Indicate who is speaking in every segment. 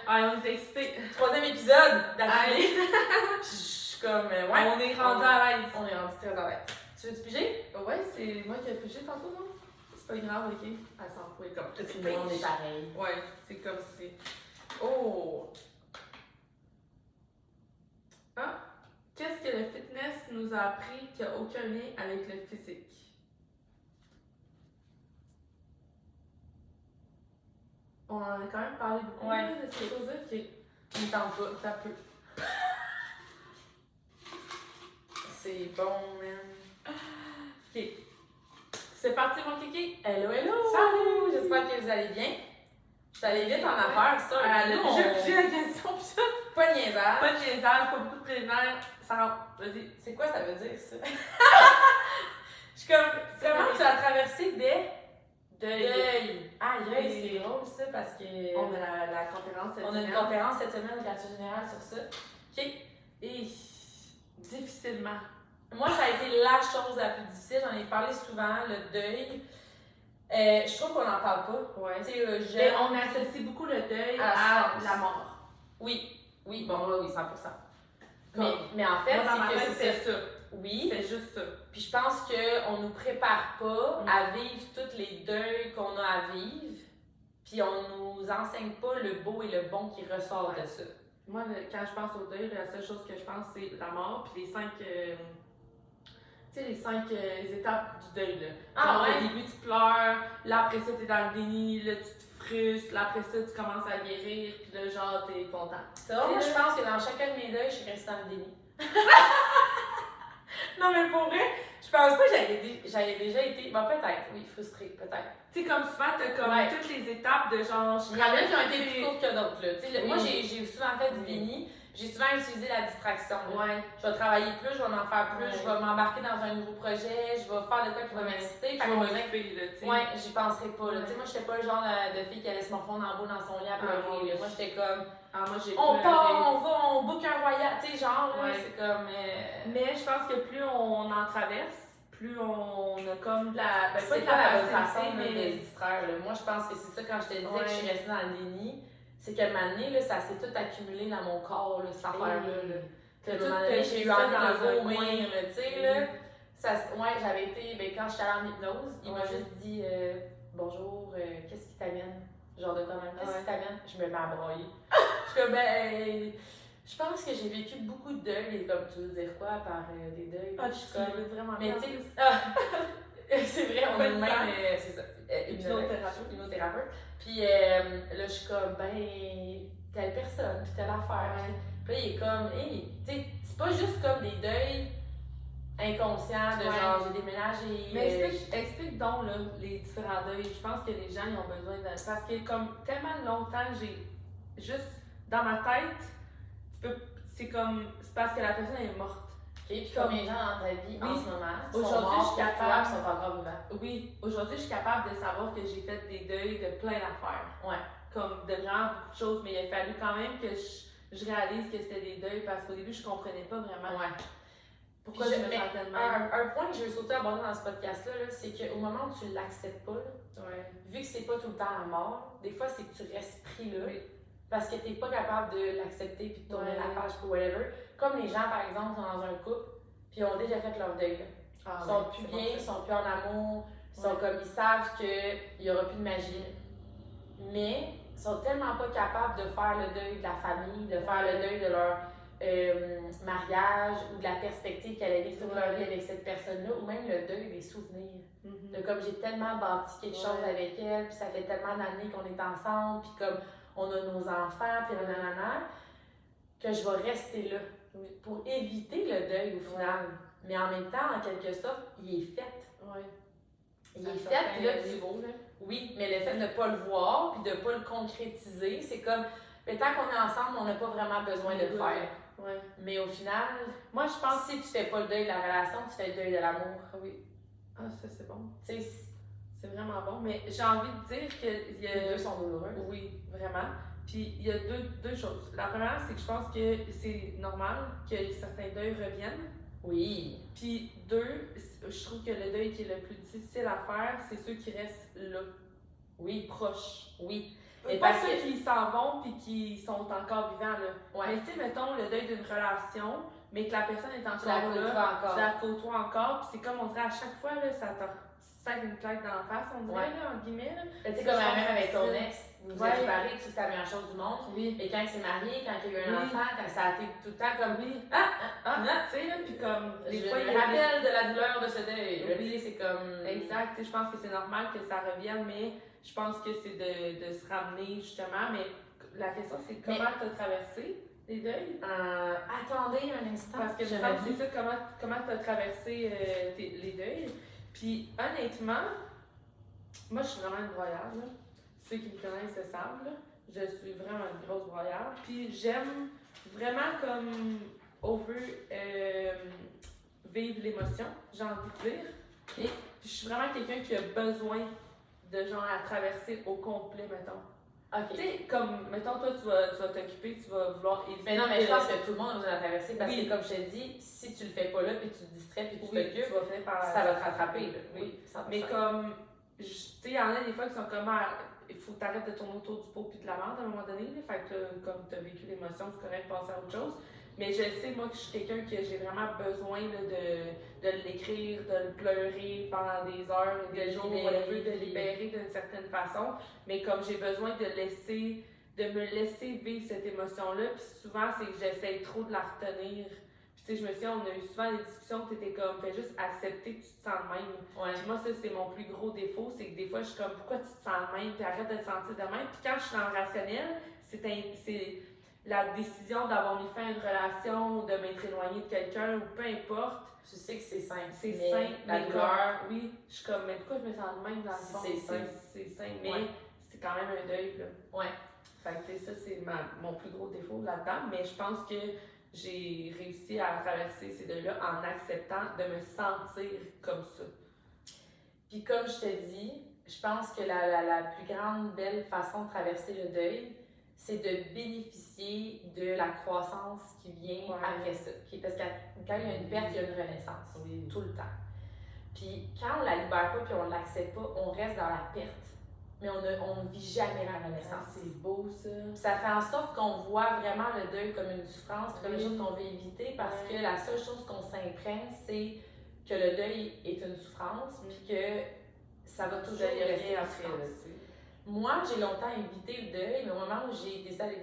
Speaker 1: on est excités.
Speaker 2: 3e épisode d'affilée. Puis je suis comme, ouais.
Speaker 1: On est rendu à l'aise.
Speaker 2: On est rendu très à l'aise. Tu veux-tu piger?
Speaker 1: Ouais, c'est moi qui ai pigé tantôt, non? C'est pas grave, ok? Elle s'en fout, comme
Speaker 2: Tout le monde est pareil.
Speaker 1: Ouais, c'est comme si.
Speaker 2: Oh!
Speaker 1: Ah! Qu'est-ce que le fitness nous a appris qui n'a aucun lien avec le physique? On en a quand même parlé beaucoup
Speaker 2: Ouais.
Speaker 1: de ces choses-là. Ok.
Speaker 2: Il tente pas, ça peut. C'est bon, man.
Speaker 1: Ok. C'est parti, mon kiki?
Speaker 2: Hello, hello!
Speaker 1: Salut!
Speaker 2: J'espère que vous allez bien. Je suis allée vite en affaires, ça.
Speaker 1: Elle a
Speaker 2: Nous,
Speaker 1: déjà
Speaker 2: on-
Speaker 1: pigé la question, pis ça.
Speaker 2: Pas de niaisage.
Speaker 1: Pas de niaisage, pas beaucoup de préliminaires. Ça rentre. Vas-y.
Speaker 2: C'est quoi ça veut dire, ça? Je suis comme, comment tu as traversé des deuils? Aïe, c'est drôle, ça, parce que...
Speaker 1: On a la conférence cette
Speaker 2: On a une
Speaker 1: semaine.
Speaker 2: conférence cette semaine de quartier général sur ça. OK.
Speaker 1: Et difficilement.
Speaker 2: Moi, ça a été la chose la plus difficile. J'en ai parlé souvent, le deuil. Je trouve qu'on n'en parle pas.
Speaker 1: Ouais.
Speaker 2: Tu sais,
Speaker 1: Mais on associe beaucoup le deuil à la mort.
Speaker 2: Oui, bon, là, oui, 100%.
Speaker 1: Comme-
Speaker 2: Mais en fait,
Speaker 1: Moi, dans ma
Speaker 2: c'est que
Speaker 1: tête,
Speaker 2: c'est
Speaker 1: c'est ça.
Speaker 2: Oui.
Speaker 1: C'est juste ça.
Speaker 2: Puis je pense qu'on nous prépare pas à vivre tous les deuils qu'on a à vivre. Puis on nous enseigne pas le beau et le bon qui ressort de ça.
Speaker 1: Moi, quand je pense au deuil, la seule chose que je pense, c'est la mort, puis les 5... tu sais, les 5 étapes du deuil, là.
Speaker 2: Ah
Speaker 1: Genre,
Speaker 2: ouais?
Speaker 1: Au début, tu pleures, là, après ça, t'es dans le déni, là, tu te frustres, là, après ça, tu commences à guérir, puis là, genre, t'es content.
Speaker 2: C'est vrai, moi, je pense que dans chacun de mes deuils, je suis restée dans le déni. Non, mais pour vrai, je pense pas que j'avais déjà été. Bon, peut-être, oui, frustrée, peut-être.
Speaker 1: Tu sais, comme souvent, t'as comme
Speaker 2: Ouais.
Speaker 1: toutes les étapes de genre...
Speaker 2: Il y en a qui ont été plus courtes que d'autres, là. Tu sais,
Speaker 1: Oui.
Speaker 2: moi, j'ai souvent fait du déni. J'ai souvent utilisé la distraction. Là.
Speaker 1: Ouais.
Speaker 2: Je vais travailler plus, je vais en faire plus,
Speaker 1: Ouais.
Speaker 2: je vais m'embarquer dans un nouveau projet, je vais faire de quoi qui va
Speaker 1: Ouais.
Speaker 2: m'exciter.
Speaker 1: Je
Speaker 2: Fait
Speaker 1: vais
Speaker 2: qu'on dirait
Speaker 1: m'occuper, là, tu sais.
Speaker 2: ouais, j'y penserais pas. Là.
Speaker 1: Ouais.
Speaker 2: Tu sais, moi, j'étais pas le genre de fille qui allait se morfondre en bas dans son lit à pleurer.
Speaker 1: Ah,
Speaker 2: là. Moi, j'étais comme,
Speaker 1: Ah, moi, j'ai
Speaker 2: on
Speaker 1: pleuré.
Speaker 2: part, on va, on book un voyage. Tu sais, genre, là,
Speaker 1: Ouais.
Speaker 2: c'est comme.
Speaker 1: Mais je pense que plus on en traverse, plus on a comme de la... Ben,
Speaker 2: c'est
Speaker 1: de
Speaker 2: pas la bonne
Speaker 1: facilité,
Speaker 2: façon là, de
Speaker 1: mais...
Speaker 2: se distraire. Là. Moi, je pense que c'est ça quand je te disais
Speaker 1: Ouais.
Speaker 2: que je suis restée dans le déni. C'est qu'à un moment donné, là, ça s'est tout accumulé dans mon corps, là, cette affaire-là. Là. Que, à un
Speaker 1: Tout
Speaker 2: moment donné, j'ai eu
Speaker 1: ça
Speaker 2: envie
Speaker 1: dans
Speaker 2: de
Speaker 1: un
Speaker 2: vomir,
Speaker 1: coin.
Speaker 2: là, tu sais, là. Ouais, j'avais été, ben, quand j'étais allée en hypnose, il m'a
Speaker 1: Ouais.
Speaker 2: juste dit bonjour, qu'est-ce qui t'amène? Genre de comment, qu'est-ce
Speaker 1: Ouais.
Speaker 2: qui t'amène? Je me mets à brailler. Je suis comme, ben, je pense que j'ai vécu beaucoup de deuils, et comme tu veux dire quoi par des deuils?
Speaker 1: Ah,
Speaker 2: je suis comme,
Speaker 1: veux vraiment
Speaker 2: mais
Speaker 1: bien.
Speaker 2: tu sais, ah, c'est vrai, on a le même,
Speaker 1: Ouais.
Speaker 2: c'est ça,
Speaker 1: Hypnothérapeute.
Speaker 2: Puis là, je suis comme, ben, telle personne, puis telle affaire.
Speaker 1: Ouais.
Speaker 2: Puis là, il est comme, hey, tu sais, c'est pas juste comme des deuils inconscients de
Speaker 1: Ouais.
Speaker 2: genre, j'ai déménagé.
Speaker 1: Mais explique donc là, les différents deuils. Je pense que les gens ils ont besoin de... Parce que comme tellement longtemps, j'ai juste dans ma tête, c'est comme... C'est parce que la personne est morte.
Speaker 2: Ok, puis combien de gens dans ta vie en
Speaker 1: Oui.
Speaker 2: ce moment
Speaker 1: Aujourd'hui,
Speaker 2: sont morts
Speaker 1: je suis
Speaker 2: pour toi,
Speaker 1: capable.
Speaker 2: puis sont encore vivants?
Speaker 1: Oui, aujourd'hui, je suis capable de savoir que j'ai fait des deuils de plein d'affaires.
Speaker 2: Ouais.
Speaker 1: Comme de vraiment beaucoup de choses, mais il a fallu quand même que je réalise que c'était des deuils parce qu'au début, je comprenais pas vraiment
Speaker 2: Ouais.
Speaker 1: pourquoi
Speaker 2: Puis
Speaker 1: je me
Speaker 2: mais
Speaker 1: sentais de même.
Speaker 2: un point que je veux sauter aborder dans ce podcast-là, là, c'est qu'au moment où tu l'acceptes pas, là,
Speaker 1: Ouais.
Speaker 2: vu que c'est pas tout le temps la mort, des fois c'est que tu restes pris là.
Speaker 1: Oui.
Speaker 2: Parce que t'es pas capable de l'accepter puis de tourner
Speaker 1: Ouais.
Speaker 2: la page pour whatever. Comme les gens, par exemple, sont dans un couple puis ont déjà fait leur deuil. Là.
Speaker 1: Ah,
Speaker 2: Ils sont
Speaker 1: ouais,
Speaker 2: plus
Speaker 1: c'est
Speaker 2: bien,
Speaker 1: bon,
Speaker 2: ils
Speaker 1: ça.
Speaker 2: sont plus en amour, ils sont
Speaker 1: Ouais.
Speaker 2: comme, ils savent qu'il y aura plus de magie. Mais ils sont tellement pas capables de faire le deuil de la famille, de faire le deuil de leur mariage ou de la perspective qu'elle allait vivre toute leur vie avec cette personne-là, ou même le deuil des souvenirs.
Speaker 1: Mhm.
Speaker 2: De comme j'ai tellement bâti quelque chose avec elle, puis ça fait tellement d'années qu'on est ensemble, puis comme on a nos enfants, puis nanana, que je vais rester là pour éviter le deuil au final. Mais en même temps, en quelque sorte, il est fait.
Speaker 1: Ouais.
Speaker 2: Il est fait, puis là, tu...
Speaker 1: niveau, là.
Speaker 2: Oui, mais le fait de ne pas le voir, puis de ne pas le concrétiser, c'est comme, mais tant qu'on est ensemble, on n'a pas vraiment besoin de le faire.
Speaker 1: Ouais.
Speaker 2: Mais au final,
Speaker 1: Moi, je pense...
Speaker 2: si tu fais pas le deuil de la relation, tu fais le deuil de l'amour.
Speaker 1: Oui. Ah, ça, c'est bon.
Speaker 2: Tu sais,
Speaker 1: C'est vraiment bon. Mais j'ai envie de dire que...
Speaker 2: les deux sont douloureux.
Speaker 1: Oui, vraiment. Puis il y a deux choses. La première, c'est que je pense que c'est normal que certains deuils reviennent.
Speaker 2: Oui.
Speaker 1: Puis deux, je trouve que le deuil qui est le plus difficile à faire, c'est ceux qui restent là.
Speaker 2: Oui.
Speaker 1: Proches.
Speaker 2: Oui. Mais
Speaker 1: pas
Speaker 2: parce
Speaker 1: ceux
Speaker 2: que...
Speaker 1: qui s'en vont puis qui sont encore vivants, là.
Speaker 2: Ouais.
Speaker 1: Mais tu sais, mettons le deuil d'une relation, mais que la personne est
Speaker 2: Tu la
Speaker 1: encore
Speaker 2: côtoies
Speaker 1: là,
Speaker 2: encore.
Speaker 1: tu la côtoies encore, puis c'est comme on dirait à chaque fois, là, ça te sac une claque dans la face, on dirait, là, en guillemets. Là.
Speaker 2: Tu sais, comme même avec ton ex, vous
Speaker 1: Ouais.
Speaker 2: êtes séparés, tu sais, c'est la meilleure chose du monde.
Speaker 1: Oui.
Speaker 2: Et quand il s'est marié, quand il y a eu un
Speaker 1: Oui.
Speaker 2: enfant, quand ça a été tout le temps comme
Speaker 1: Oui.
Speaker 2: ah,
Speaker 1: tu sais, là, puis comme,
Speaker 2: je
Speaker 1: des fois,
Speaker 2: me
Speaker 1: il y a
Speaker 2: rappelle de la douleur de ce deuil.
Speaker 1: Oui.
Speaker 2: Tu sais, c'est comme.
Speaker 1: Exact, tu sais, je pense que c'est normal que ça revienne, mais je pense que c'est de se ramener, justement, mais la question, c'est comment tu as traversé les deuils?
Speaker 2: Attendez un instant.
Speaker 1: Parce que je pense que c'est ça, comment tu as traversé les deuils. Puis, honnêtement, moi, je suis vraiment une broyarde, là. Ceux qui me connaissent le savent, là. Je suis vraiment une grosse broyarde. Puis, j'aime vraiment comme vivre l'émotion, j'ai envie de dire. Puis, je suis vraiment quelqu'un qui a besoin de genre à traverser au complet, mettons.
Speaker 2: Ok.
Speaker 1: Tu sais, comme, mettons, toi, tu vas t'occuper, tu vas vouloir éviter.
Speaker 2: Mais non, mais je pense que tout le monde a besoin de traverser parce
Speaker 1: Oui.
Speaker 2: que, comme je te dis, si tu le fais pas là, puis tu te distrais, puis tu
Speaker 1: Oui,
Speaker 2: t'occupes,
Speaker 1: tu vas finir par
Speaker 2: ça va te rattraper. Là.
Speaker 1: Oui.
Speaker 2: 100%.
Speaker 1: Mais comme, tu sais, il y en a des fois qui sont comme, il faut que tu arrêtes de tourner autour du pot puis de la merde à un moment donné. Là. Fait que, comme tu as vécu l'émotion, c'est correct de passer à autre chose. Mais je sais, moi, que je suis quelqu'un que j'ai vraiment besoin là, de l'écrire, de le pleurer pendant des heures, des jours, de libérer d'une certaine façon. Mais comme j'ai besoin de me laisser vivre cette émotion-là, puis souvent, c'est que j'essaie trop de la retenir. Puis tu sais, je me souviens, on a eu souvent des discussions où tu étais comme, fais juste accepter que tu te sens de même.
Speaker 2: Ouais.
Speaker 1: Puis moi, ça, c'est mon plus gros défaut, c'est que des fois, je suis comme, pourquoi tu te sens de même, puis arrête de te sentir de même. Puis quand je suis dans le rationnel, c'est la décision d'avoir mis fin à une relation, de m'être éloignée de quelqu'un, ou peu importe.
Speaker 2: Tu sais que c'est simple.
Speaker 1: C'est
Speaker 2: mais
Speaker 1: simple,
Speaker 2: la
Speaker 1: mais
Speaker 2: douleur.
Speaker 1: oui, je suis comme, mais pourquoi je me sens de même dans le fond?
Speaker 2: C'est simple.
Speaker 1: C'est simple, mais
Speaker 2: Ouais.
Speaker 1: c'est quand même un deuil, là.
Speaker 2: Ouais.
Speaker 1: Fait que, tu sais, ça, c'est mon plus gros défaut là-dedans, mais je pense que j'ai réussi à traverser ces deuils-là en acceptant de me sentir comme ça.
Speaker 2: Puis comme je te dis, je pense que la plus grande belle façon de traverser le deuil, c'est de bénéficier de la croissance qui vient après ça. Parce que quand il y a une perte, il y a une renaissance.
Speaker 1: Oui.
Speaker 2: Tout le temps. Puis quand on la libère pas puis on l'accepte pas, on reste dans la perte. Mais on ne vit jamais la renaissance.
Speaker 1: C'est beau, ça.
Speaker 2: Puis ça fait en sorte qu'on voit vraiment le deuil comme une souffrance, comme une chose qu'on veut éviter, parce que la seule chose qu'on s'imprègne, c'est que le deuil est une souffrance, puis que ça va toujours rester en souffrance. Moi, j'ai longtemps évité le deuil, mais au moment où j'ai décidé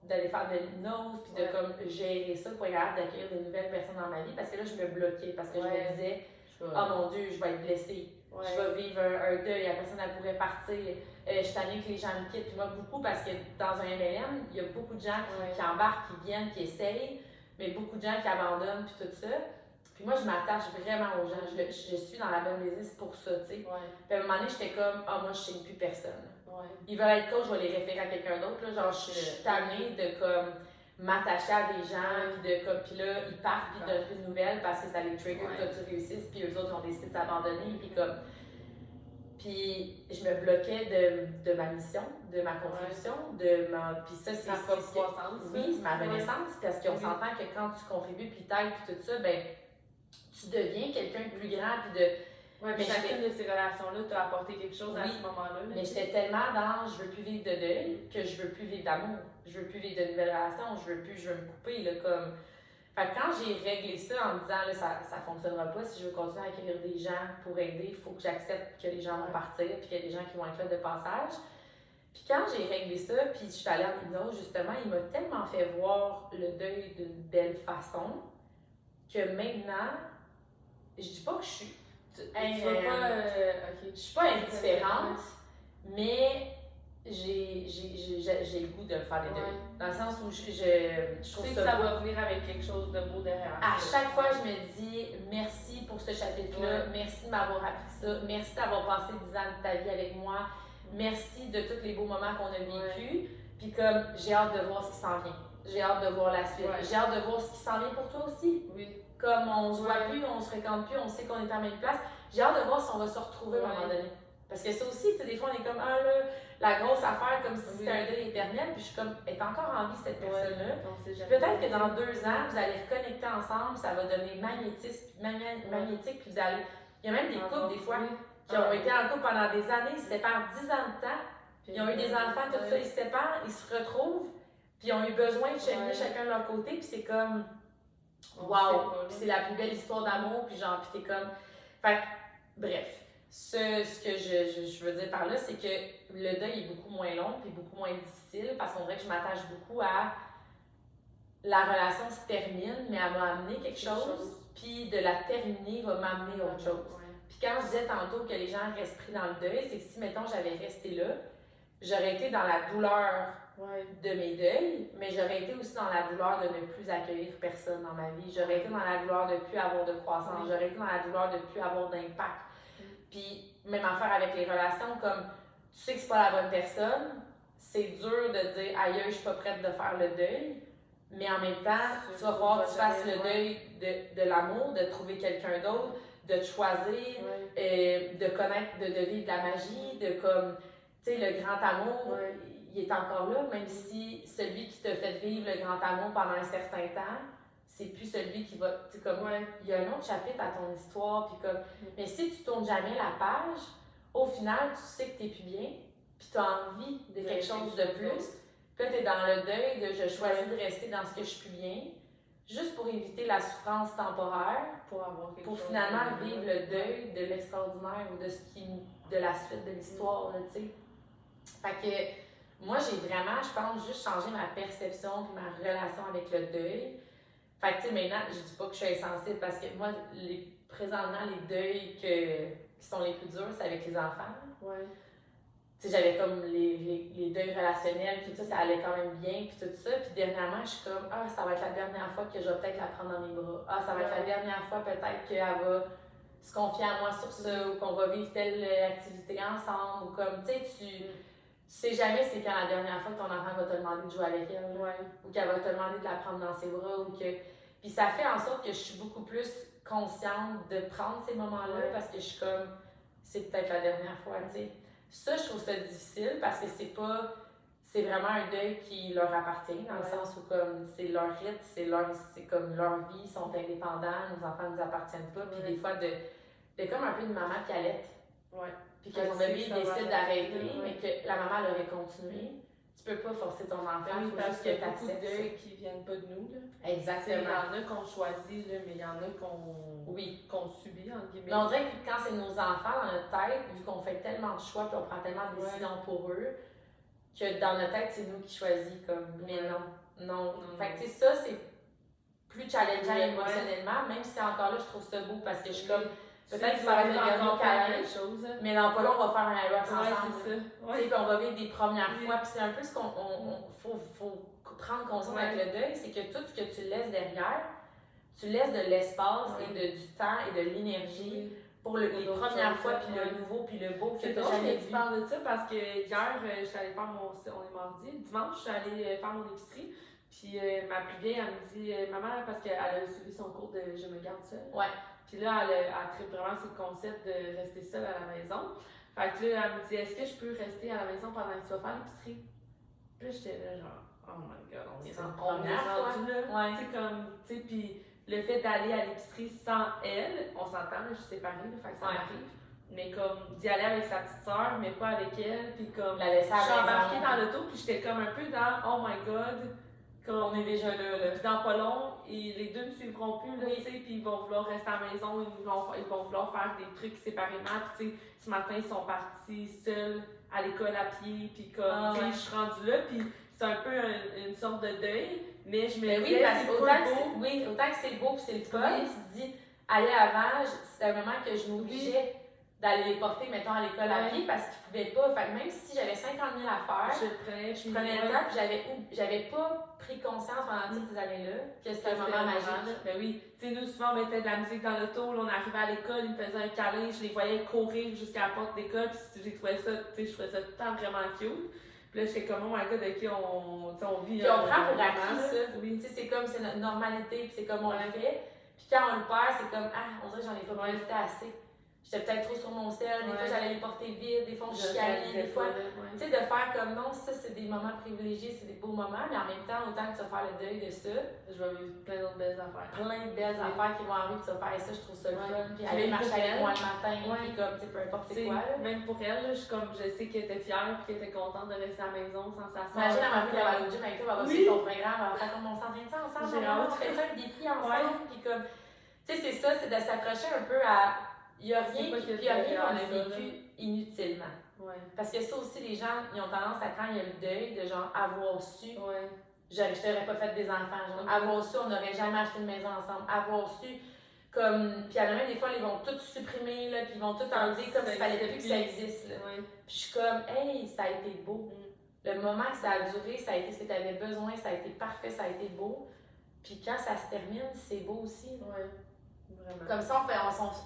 Speaker 2: d'aller faire de l'hypnose, puis de comme gérer ça pour être capable d'accueillir de nouvelles personnes dans ma vie, parce que là, je me bloquais, parce que je me disais, oh mon Dieu, je vais être blessée.
Speaker 1: Ouais.
Speaker 2: Je vais vivre un deuil, la personne elle pourrait partir. Je suis tannée que les gens me quittent. Puis moi, beaucoup, parce que dans un MLM, il y a beaucoup de gens qui embarquent, qui viennent, qui essayent, mais beaucoup de gens qui abandonnent, puis tout ça. Puis moi, je m'attache vraiment aux gens. Je suis dans la bonne business pour ça, tu sais.
Speaker 1: Ouais.
Speaker 2: Puis à un moment donné, j'étais comme, moi, je sais plus personne.
Speaker 1: Ouais.
Speaker 2: Ils veulent être coach, je vais les référer à quelqu'un d'autre. Là. Genre, je suis tannée de comme m'attacher à des gens, puis là, ils partent, puis donnent plus de nouvelles parce que ça les trigger, que tu réussisses, puis eux autres ont décidé de s'abandonner, puis comme. Puis je me bloquais de ma mission, de ma contribution, puis ça, c'est
Speaker 1: croissance.
Speaker 2: Oui, c'est ma renaissance, parce qu'on s'entend que quand tu contribues, puis t'aides, puis tout ça, ben tu deviens quelqu'un de plus grand, puis de.
Speaker 1: Ouais, mais chacune de ces relations-là t'a apporté quelque chose à ce moment-là.
Speaker 2: Mais j'étais tellement dans je veux plus vivre de deuil que je veux plus vivre d'amour. Je veux plus vivre de nouvelles relations, je veux me couper. Là, comme. Fait que quand j'ai réglé ça en me disant là, ça fonctionnera pas, si je veux continuer à accueillir des gens pour aider, il faut que j'accepte que les gens vont partir, puis qu'il y a des gens qui vont être là de passage. Puis quand j'ai réglé ça, puis je suis allée en hypnose, justement, il m'a tellement fait voir le deuil d'une belle façon que maintenant, je dis pas que je suis. Je suis pas indifférente, mais j'ai le goût de faire les deux. Dans le sens où je trouve
Speaker 1: ça va venir avec quelque chose de beau derrière.
Speaker 2: À chaque fois, je me dis merci pour ce chapitre-là, merci de m'avoir appris ça, merci d'avoir passé 10 ans de ta vie avec moi, merci de tous les beaux moments qu'on a vécu. Puis comme j'ai hâte de voir ce qui s'en vient. J'ai hâte de voir la suite. J'ai hâte de voir ce qui s'en vient pour toi aussi.
Speaker 1: Oui.
Speaker 2: Comme on se voit plus, on se fréquente plus, on sait qu'on est à la même place. J'ai hâte de voir si on va se retrouver à un moment donné. Parce que ça aussi, tu sais, des fois, on est comme, là, la grosse affaire, comme si c'était un deuil éternel, puis je suis comme, est encore en vie cette personne-là. Peut-être que dans 2 ans, vous allez reconnecter ensemble, ça va donner magnétique, puis vous allez. Il y a même des couples, des fois, qui ont été en couple pendant des années, ils se séparent 10 ans de temps, Ils ont eu des enfants, tout ça, ils se séparent, ils se retrouvent, puis ils ont eu besoin de cheminer chacun de leur côté, puis c'est comme, wow, c'est la plus belle histoire d'amour, puis genre, puis t'es comme, fait que, bref, ce que je veux dire par là, c'est que le deuil est beaucoup moins long, puis beaucoup moins difficile, parce qu'on dirait que je m'attache beaucoup à la relation se termine, mais elle m'a amené quelque chose, puis de la terminer va m'amener autre chose. Puis quand je disais tantôt que les gens restent pris dans le deuil, c'est que si, mettons, j'avais resté là, j'aurais été dans la douleur de mes deuils, mais j'aurais été aussi dans la douleur de ne plus accueillir personne dans ma vie. J'aurais été dans la douleur de ne plus avoir de croissance. J'aurais été dans la douleur de ne plus avoir d'impact. Puis, même affaire avec les relations, comme tu sais que c'est pas la bonne personne, c'est dur de dire aïe, je suis pas prête de faire le deuil, mais en même temps, tu vas falloir que tu fasses le deuil de l'amour, de trouver quelqu'un d'autre, de te choisir, de connaître, de vivre de la magie, de comme, tu sais, le grand amour, il est encore là, même si celui qui t'a fait vivre le grand amour pendant un certain temps, c'est plus celui qui va, tu sais, comme, il y a un autre chapitre à ton histoire, puis comme, mais si tu tournes jamais la page, au final, tu sais que t'es plus bien, puis tu as envie de quelque chose de plus. Puis là, tu es dans le deuil de je choisis de rester dans ce que je suis plus bien, juste pour éviter la souffrance temporaire, pour finalement vivre le deuil de l'extraordinaire ou de ce qui de la suite de l'histoire, tu sais. Fait que moi, j'ai vraiment, je pense, juste changé ma perception et ma relation avec le deuil. Fait que, tu sais, maintenant, je dis pas que je suis insensible parce que moi, présentement, les deuils qui sont les plus durs, c'est avec les enfants. Tu sais, j'avais comme les deuils relationnels, puis tout ça allait quand même bien, puis tout ça. Puis dernièrement, je suis comme, ça va être la dernière fois que je vais peut-être la prendre dans mes bras. Ça va être la dernière fois peut-être qu'elle va se confier à moi sur ça, ou qu'on va vivre telle activité ensemble, ou comme, tu sais, tu sais jamais c'est quand la dernière fois que ton enfant va te demander de jouer avec elle, ou qu'elle va te demander de la prendre dans ses bras, ou que... Puis ça fait en sorte que je suis beaucoup plus consciente de prendre ces moments-là, parce que je suis comme, c'est peut-être la dernière fois, tu sais. Ça, je trouve ça difficile parce que c'est vraiment un deuil qui leur appartient, dans le sens où comme c'est leur rythme, c'est comme leur vie, ils sont indépendants, nos enfants ne nous appartiennent pas, puis des fois de comme un peu une maman qui allait, puis que son bébé décide d'arrêter, mais que la maman l'aurait continué. Tu peux pas forcer ton enfant, il faut juste que tu acceptes.
Speaker 1: Il y a beaucoup de deuils qui viennent pas de nous, là.
Speaker 2: Exactement.
Speaker 1: Il y en a qu'on choisit, là, mais il y en a qu'on subit, entre guillemets.
Speaker 2: Mais on dirait que quand c'est nos enfants dans notre tête, vu qu'on fait tellement de choix puis on prend tellement de décisions pour eux, que dans notre tête, c'est nous qui choisissons comme. Mais non. Fait que tu sais, ça, c'est plus challengeant émotionnellement, même si encore là, je trouve ça beau parce que je suis comme. Peut-être que ça va être le dernier câlin, mais dans pas long, on va faire un IROX ensemble. C'est ça. Puis on va vivre des premières fois. Puis c'est un peu ce qu'on faut prendre conscience avec le deuil, c'est que tout ce que tu laisses derrière, tu laisses de l'espace et du temps et de l'énergie pour les premières fois, puis le nouveau, puis le beau que tu n'as jamais vu.
Speaker 1: Tu parles de ça parce que hier, je suis allée faire on est mardi, dimanche, je suis allée faire mon épicerie. Puis ma plus vieille, elle me dit, maman, parce qu'elle a suivi son cours de Je me garde seule. Puis là, elle tripe vraiment sur le concept de rester seule à la maison. Fait que là, elle me dit, est-ce que je peux rester à la maison pendant que tu vas faire l'épicerie? Puis là, j'étais là, genre, oh my god, on est rendu là. Tu sais, comme, tu sais, puis le fait d'aller à l'épicerie sans elle, on s'entend, je suis séparée, là, fait que ça m'arrive. Mais comme d'y aller avec sa petite soeur, mais pas avec elle. Puis comme, je suis embarquée dans l'auto, puis j'étais comme un peu dans, oh my god. On est déjà là. Puis dans pas long, les deux ne suivront plus, tu sais, puis ils vont vouloir rester à la maison, ils vont vouloir faire des trucs séparément. Puis tu sais, ce matin, ils sont partis seuls à l'école à pied, puis comme, tu sais, je suis rendue là, puis c'est un peu une sorte de deuil, mais je me disais,
Speaker 2: autant que c'est beau, puis c'est le fun, tu te dis, aller avant, c'était un moment que je m'obligeais d'aller les porter, mettons, à l'école à pied parce qu'ils pouvaient pas. Fait que même si j'avais 50 000 à faire, je prenais le temps, puis j'avais pas pris conscience pendant toutes ces années-là que c'était un moment magique.
Speaker 1: Ben oui, tu sais, nous, souvent, on mettait de la musique dans l'auto, on arrivait à l'école, ils me faisaient un câlin, je les voyais courir jusqu'à la porte d'école, puis j'ai trouvé ça, tu sais, je trouvais ça tout le temps vraiment cute. Puis là, j'étais comme, oh my god, ok, on vit.
Speaker 2: Puis on prend pour acquis ça. Tu sais, c'est comme, c'est notre normalité, puis c'est comme on le fait. Puis quand on le perd, c'est comme, on dirait que j'en ai pas profité assez. j'étais peut-être trop sur mon sel, des fois j'allais les porter vides, des fois on
Speaker 1: Je
Speaker 2: chialait,
Speaker 1: réalisais
Speaker 2: des fois.
Speaker 1: pas, là,
Speaker 2: Tu sais, de faire comme non, ça c'est des moments privilégiés, c'est des beaux moments, mais en même temps, autant que tu vas faire le deuil de ça,
Speaker 1: Je vais vivre plein d'autres belles affaires.
Speaker 2: plein de belles affaires qui vont arriver, puis tu vas faire ça, je trouve ça le
Speaker 1: Ouais.
Speaker 2: fun, puis
Speaker 1: Puis
Speaker 2: aller
Speaker 1: même
Speaker 2: marcher
Speaker 1: pour
Speaker 2: avec
Speaker 1: elle,
Speaker 2: moi le matin,
Speaker 1: ouais.
Speaker 2: puis comme, tu sais, peu importe c'est
Speaker 1: T'sais,
Speaker 2: quoi. Là.
Speaker 1: même pour elle, là, je sais qu'elle était fière et qu'elle était contente de rester à la maison sans sa soeur.
Speaker 2: Imagine, elle m'a vu d'aller au gym avec toi, elle va
Speaker 1: Oui.
Speaker 2: suivre ton programme, elle va faire comme on s'entraîne ça ensemble,
Speaker 1: J'ai
Speaker 2: on
Speaker 1: hâte.
Speaker 2: fait ça un défi ensemble, puis comme, tu sais, c'est ça, c'est de s'accrocher un peu à. Il n'y a rien qu'on a vécu inutilement.
Speaker 1: Ouais.
Speaker 2: Parce que ça aussi, les gens, ils ont tendance à, quand il y a le deuil, de genre avoir su,
Speaker 1: Ouais.
Speaker 2: je t'aurais pas fait des enfants, genre, avoir su, on n'aurait jamais acheté une maison ensemble, avoir su, comme, puis il y en a même des fois, ils vont tout supprimer, là, puis ils vont tout enlever comme s'il fallait plus que ça existe, là.
Speaker 1: Ouais.
Speaker 2: Puis je suis comme, hey, ça a été beau. Le moment que ça a duré, ça a été ce que tu avais besoin, ça a été parfait, ça a été beau. Puis quand ça se termine, c'est beau aussi.
Speaker 1: Ouais. Vraiment.
Speaker 2: Comme ça,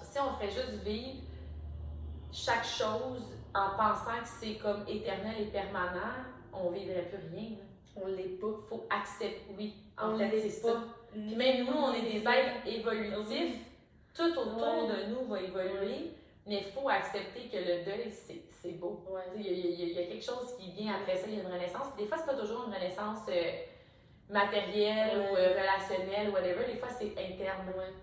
Speaker 2: si on ferait juste vivre chaque chose en pensant que c'est comme éternel et permanent, on vivrait plus rien. Là.
Speaker 1: On l'est pas.
Speaker 2: Faut accepter, oui. En
Speaker 1: On
Speaker 2: fait,
Speaker 1: l'est
Speaker 2: c'est
Speaker 1: pas.
Speaker 2: ça. Puis même nous, on est des êtres évolutifs. Tout autour de nous va évoluer, mais il faut accepter que le deuil, c'est beau.
Speaker 1: Ouais.
Speaker 2: Il y a quelque chose qui vient après ça, il y a une renaissance. Puis des fois, c'est pas toujours une renaissance matérielle ou relationnelle, whatever. Des fois, c'est interne.
Speaker 1: Ouais.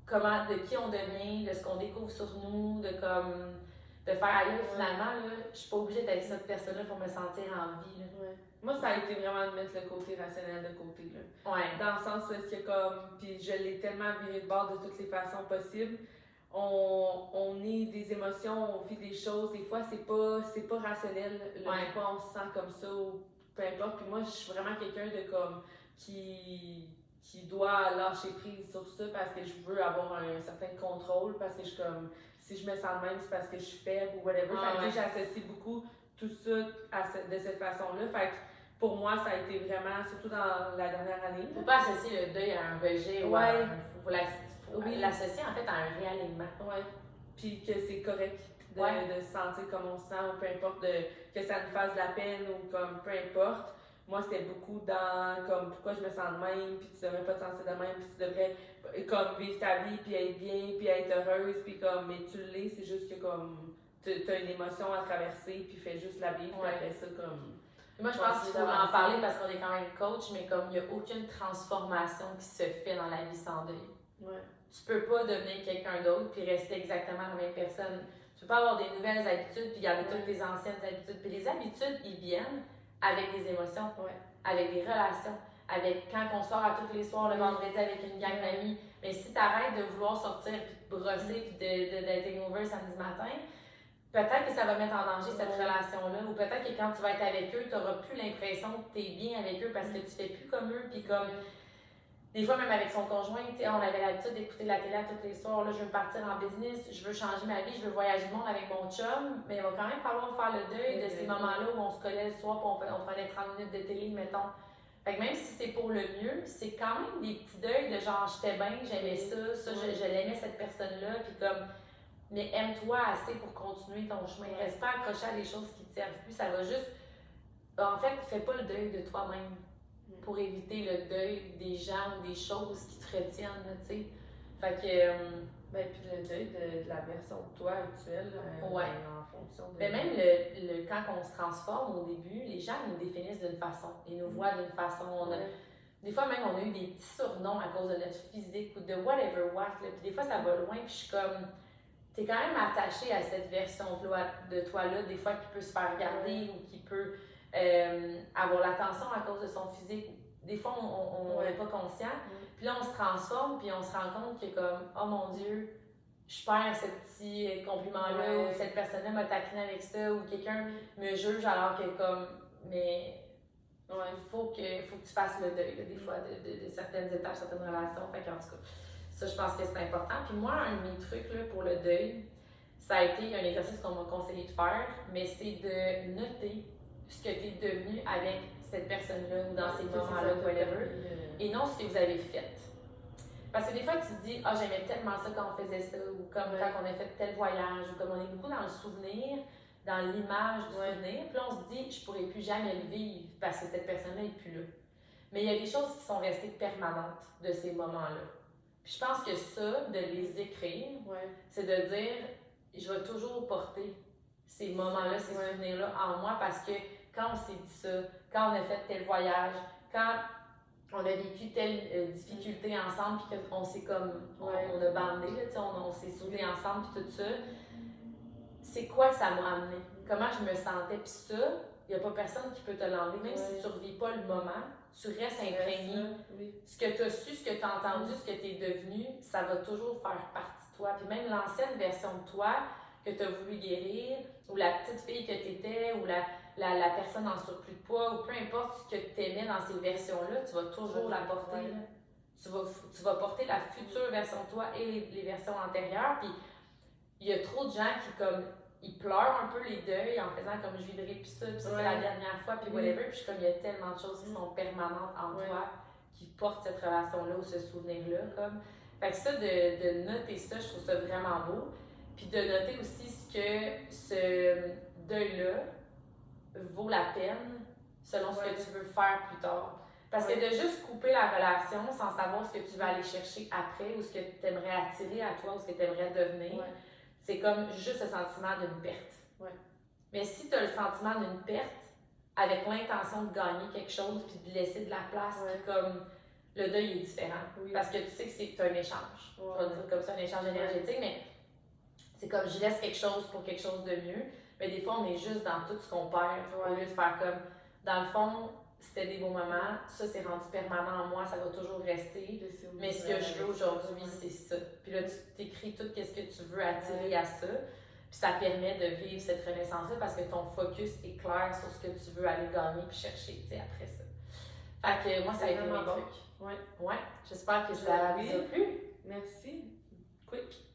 Speaker 2: Comment, de qui on devient, de ce qu'on découvre sur nous, de faire ailleurs. Finalement, là, je suis pas obligée d'être avec cette personne-là pour me sentir en vie. Là.
Speaker 1: Ouais. Moi, ça a été vraiment de mettre le côté rationnel de côté. Là.
Speaker 2: Ouais.
Speaker 1: Dans le sens où est-ce que comme, puis je l'ai tellement viré de bord de toutes les façons possibles. On est des émotions, on vit des choses. Des fois, c'est pas rationnel. Pourquoi on se sent comme ça ou peu importe. Puis moi, je suis vraiment quelqu'un de comme qui doit lâcher prise sur ça parce que je veux avoir un certain contrôle, parce que je suis comme, si je me sens de même, c'est parce que je suis faible ou whatever. Fait que j'associe beaucoup tout ça de cette façon-là. Fait que pour moi, ça a été vraiment, surtout dans la dernière année.
Speaker 2: Faut pas associer le deuil à un rejet ou faut l'associer en fait à un réalignement.
Speaker 1: Ouais. Puis que c'est correct de se sentir comme on se sent, ou peu importe, que ça nous fasse de la peine ou comme peu importe. Moi, c'était beaucoup dans comme pourquoi je me sens de même, puis tu devrais pas te sentir de même, puis tu devrais comme vivre ta vie, puis être bien, puis être heureuse, puis comme, mais tu l'es, c'est juste que comme t'as une émotion à traverser, puis fais juste la vivre, puis après ça, comme.
Speaker 2: Moi, je pense qu'il faut en parler parce qu'on est quand même coach, mais comme il n'y a aucune transformation qui se fait dans la vie sans deuil.
Speaker 1: Ouais.
Speaker 2: Tu peux pas devenir quelqu'un d'autre puis rester exactement la même personne. Tu peux pas avoir des nouvelles habitudes puis garder toutes tes anciennes habitudes. Puis les habitudes, ils viennent avec des émotions, avec des relations, avec quand on sort à tous les soirs le vendredi avec une gang d'amis. Mais si tu arrêtes de vouloir sortir puis de brosser puis d'être hangover samedi matin, peut-être que ça va mettre en danger cette relation-là. Ou peut-être que quand tu vas être avec eux, tu n'auras plus l'impression que tu es bien avec eux parce que tu fais plus comme eux. Puis comme des fois, même avec son conjoint, on avait l'habitude d'écouter la télé tous les soirs. Là, je veux partir en business, je veux changer ma vie, je veux voyager le monde avec mon chum. Mais il va quand même falloir faire le deuil de ces moments-là où on se collait le soir et on prenait 30 minutes de télé, mettons. Fait que même si c'est pour le mieux, c'est quand même des petits deuils de genre j'étais bien, j'aimais ça, je l'aimais cette personne-là. Puis comme, mais aime-toi assez pour continuer ton chemin. Reste pas accroché à des choses qui te servent plus. Ça va juste. En fait, fais pas le deuil de toi-même pour éviter le deuil des gens ou des choses qui te retiennent, tu sais. Fait que.
Speaker 1: Puis le deuil de la version de toi actuelle, en fonction de.
Speaker 2: Mais même quand on se transforme au début, les gens nous définissent d'une façon, ils nous voient d'une façon. Des fois même, on a eu des petits surnoms à cause de notre physique ou de whatever what, là. Puis des fois, ça va loin, puis je suis comme. T'es quand même attaché à cette version de toi-là, des fois qui peut se faire regarder ou qui peut avoir l'attention à cause de son physique. Des fois, on n'est pas conscient. Puis là, on se transforme, puis on se rend compte que comme, oh mon Dieu, je perds ce petit compliment-là, ou cette personne-là m'a taquiné avec ça, ou quelqu'un me juge alors que comme, mais il faut que tu fasses le deuil, là, des fois, de certaines étapes, certaines relations. Fait qu'en tout cas, ça, je pense que c'est important. Puis moi, un de mes trucs là, pour le deuil, ça a été un exercice qu'on m'a conseillé de faire, mais c'est de noter ce que tu es devenu avec cette personne-là ou dans ces moments-là, whatever, et non ce que vous avez fait. Parce que des fois, tu te dis, j'aimais tellement ça quand on faisait ça, ou comme quand on a fait tel voyage, ou comme on est beaucoup dans le souvenir, dans l'image du souvenir, puis là, on se dit, je pourrais plus jamais le vivre parce que cette personne-là n'est plus là. Mais il y a des choses qui sont restées permanentes de ces moments-là. Puis je pense que ça, de les écrire, c'est de dire, je vais toujours porter ces moments-là, ces souvenirs-là en moi parce que quand on s'est dit ça, quand on a fait tel voyage, quand on a vécu telle difficulté ensemble, puis qu'on s'est comme, on a bandé, là, on s'est soudés ensemble, puis tout ça, c'est quoi que ça m'a amené? Comment je me sentais? Puis ça, il n'y a pas personne qui peut te l'enlever, même si tu ne revis pas le moment, tu restes imprégné. Ce que tu as su, ce que tu as entendu, ce que tu es devenu, ça va toujours faire partie de toi. Puis même l'ancienne version de toi que tu as voulu guérir, ou la petite fille que tu étais, ou la personne en surplus de poids, ou peu importe ce que tu aimais dans ces versions-là, tu vas toujours la porter. Tu vas porter la future version de toi et les versions antérieures. Puis il y a trop de gens qui comme ils pleurent un peu les deuils en faisant comme je vivrai plus ça, puis ça c'est la dernière fois, puis whatever. Puis je suis comme il y a tellement de choses qui sont permanentes en toi, qui portent cette relation-là ou ce souvenir-là. Comme. Fait que ça, de noter ça, je trouve ça vraiment beau. Puis de noter aussi ce que ce deuil-là vaut la peine selon ce que tu veux faire plus tard. Parce que de juste couper la relation sans savoir ce que tu vas aller chercher après ou ce que tu aimerais attirer à toi ou ce que tu aimerais devenir, c'est comme juste le sentiment d'une perte. Mais si tu as le sentiment d'une perte avec l'intention de gagner quelque chose puis de laisser de la place, puis comme le deuil est différent. Parce que tu sais que c'est un échange. Je vais dire comme ça, un échange énergétique, mais c'est comme je laisse quelque chose pour quelque chose de mieux. Mais des fois, on est juste dans tout ce qu'on perd au lieu de faire comme, dans le fond, c'était des beaux moments, ça c'est rendu permanent en moi, ça va toujours rester. Mais ce que je veux aujourd'hui, c'est ça. Puis là, tu t'écris tout ce que tu veux attirer à ça. Puis ça permet de vivre cette renaissance-là parce que ton focus est clair sur ce que tu veux aller gagner puis chercher après ça. Fait que moi, ça a été mes trucs. Ouais, j'espère que ça vous a plu.
Speaker 1: Merci. Quick.